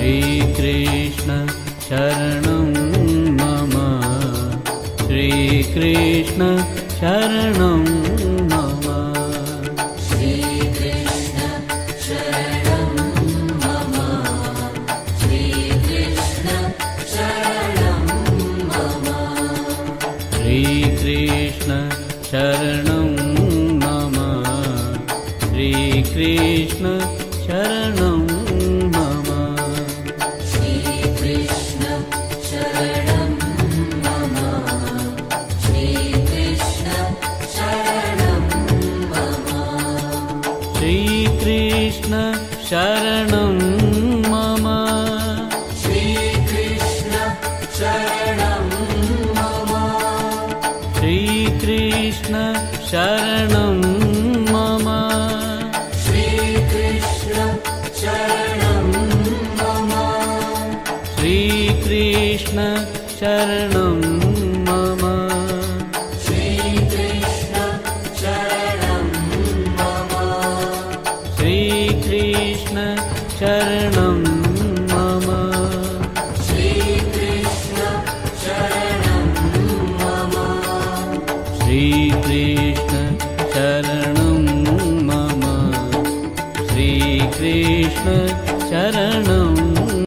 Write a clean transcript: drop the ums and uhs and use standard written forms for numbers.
श्रीकृष्ण शरणं मम श्रीकृष्ण शरणं मम श्रीकृष्ण शरणं मम श्रीकृष्ण शरणं मम श्रीकृष्ण शरणं मम श्रीकृष्ण शरणं मम श्रीकृष्ण शरणं मम श्रीकृष्ण शरणं मम श्रीकृष्ण शरणं मम श्रीकृष्ण शरणं मम श्रीकृष्ण शरणं मम श्रीकृष्ण शरणं मम श्रीकृष्ण शरणं मम श्रीकृष्ण शरणं मम श्रीकृष्ण शरणं मम श्रीकृष्ण शरणं मम श्रीकृष्ण शरणं मम श्रीकृष्ण शरणं